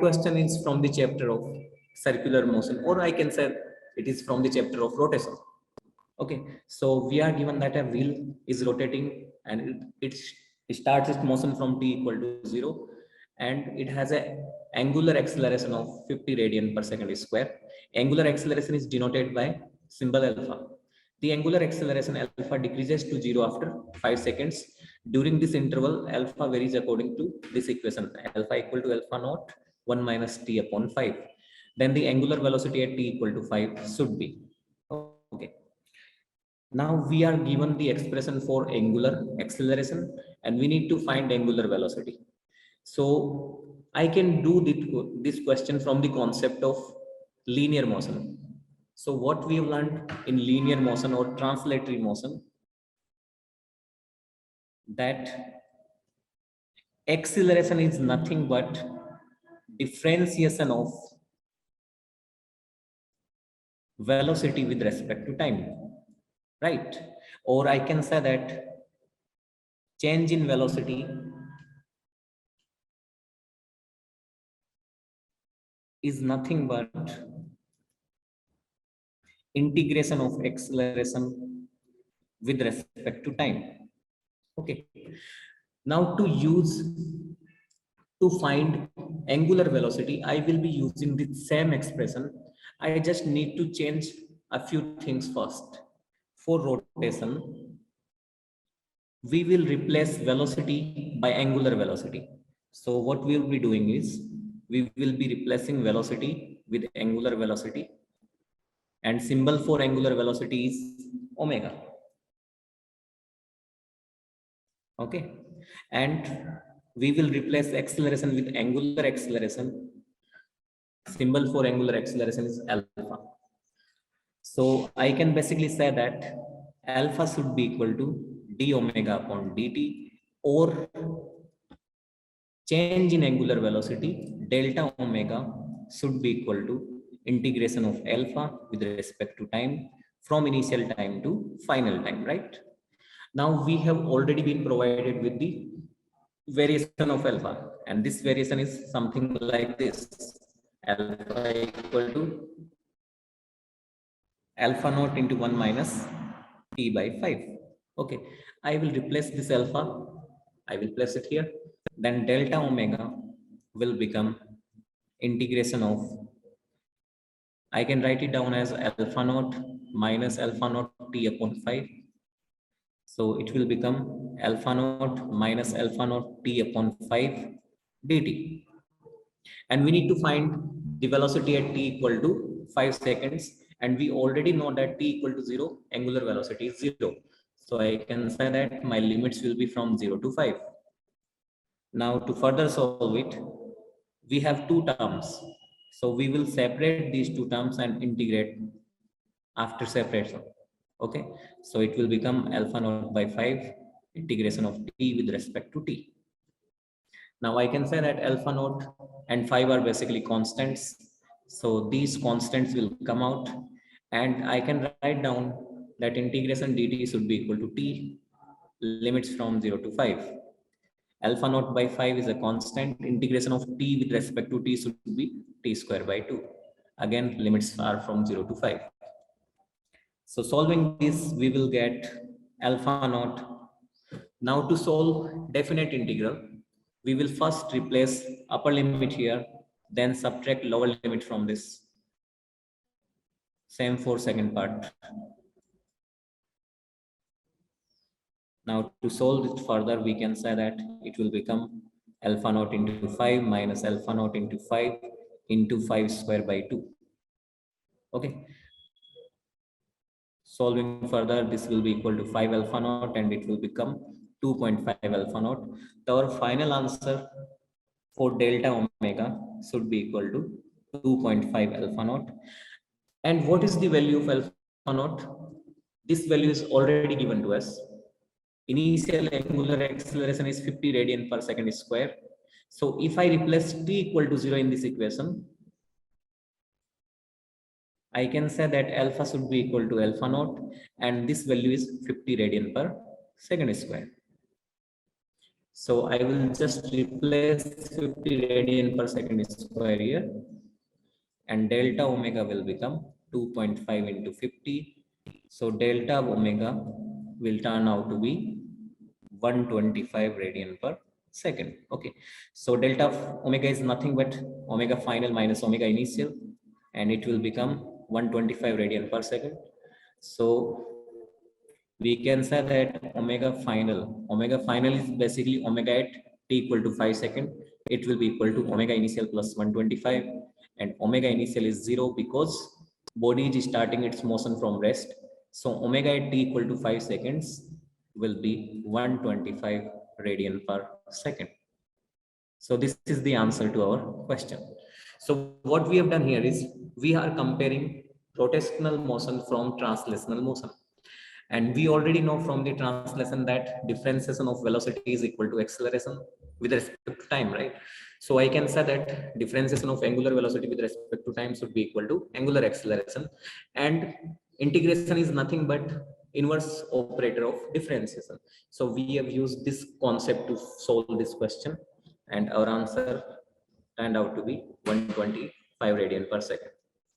question is from the chapter of circular motion, or I can say it is from the chapter of rotation. Okay, so we are given that a wheel is rotating and it starts its motion from t equal to 0, and it has a angular acceleration of 50 radian per second square. Angular acceleration is denoted by symbol alpha. The angular acceleration alpha decreases to 0 after 5 seconds. During this interval, alpha varies according to this equation, alpha equal to alpha naught 1 minus t upon 5. Then the angular velocity at t equal to 5 should be. Okay. Now we are given the expression for angular acceleration and we need to find angular velocity. So I can do this question from the concept of linear motion. So what we have learned in linear motion or translatory motion, that acceleration is nothing but differentiation of velocity with respect to time, right? Or I can say that change in velocity is nothing but integration of acceleration with respect to time. Okay. Now to find angular velocity, I will be using the same expression. I just need to change a few things first. For rotation, we will replace velocity by angular velocity. So what we will be doing is we will be replacing velocity with angular velocity, and symbol for angular velocity is omega. Okay, and we will replace acceleration with angular acceleration. Symbol for angular acceleration is alpha. So I can basically say that alpha should be equal to d omega upon dt, or change in angular velocity delta omega should be equal to integration of alpha with respect to time from initial time to final time, right? Now we have already been provided with the variation of alpha, and this variation is something like this: alpha equal to alpha naught into 1 minus t by 5. Okay, I will replace this alpha, I will place it here. Then delta omega will become integration of, I can write it down as alpha naught minus alpha naught t upon 5. So it will become alpha naught minus alpha naught t upon 5 dt. And we need to find the velocity at t equal to 5 seconds. And we already know that t equal to 0, angular velocity is 0. So I can say that my limits will be from 0 to 5. Now to further solve it, we have two terms. So we will separate these two terms and integrate after separation. Okay, so it will become alpha naught by 5 integration of t with respect to t. Now I can say that alpha naught and 5 are basically constants. So these constants will come out, and I can write down that integration dt should be equal to t, limits from 0 to 5. Alpha naught by 5 is a constant. Integration of t with respect to t should be t square by 2. Again, limits are from 0 to 5. So solving this, we will get alpha naught. Now to solve definite integral, we will first replace upper limit here, then subtract lower limit from this. Same for second part. Now to solve it further, we can say that it will become alpha naught into 5 minus alpha naught into 5 into 5 square by 2. Okay. Solving further, this will be equal to 5 alpha naught and it will become 2.5 alpha naught. Our final answer for delta omega should be equal to 2.5 alpha naught. And what is the value of alpha naught? This value is already given to us. Initial angular acceleration is 50 radian per second square. So if I replace t equal to 0 in this equation, I can say that alpha should be equal to alpha naught, and this value is 50 radian per second square. So I will just replace 50 radian per second square here, and delta omega will become 2.5 into 50. So delta omega will turn out to be 125 radian per second. Okay, so delta of omega is nothing but omega final minus omega initial, and it will become 125 radian per second. So we can say that omega final is basically omega at t equal to 5 second. It will be equal to omega initial plus 125, and omega initial is 0 because body is starting its motion from rest. So omega at t equal to 5 seconds will be 125 radian per second. So this is the answer to our question. So what we have done here is we are comparing rotational motion from translational motion. And we already know from the translation that differentiation of velocity is equal to acceleration with respect to time, right? So I can say that differentiation of angular velocity with respect to time should be equal to angular acceleration. And integration is nothing but inverse operator of differentiation. So we have used this concept to solve this question, and our answer turned out to be 125 radian per second.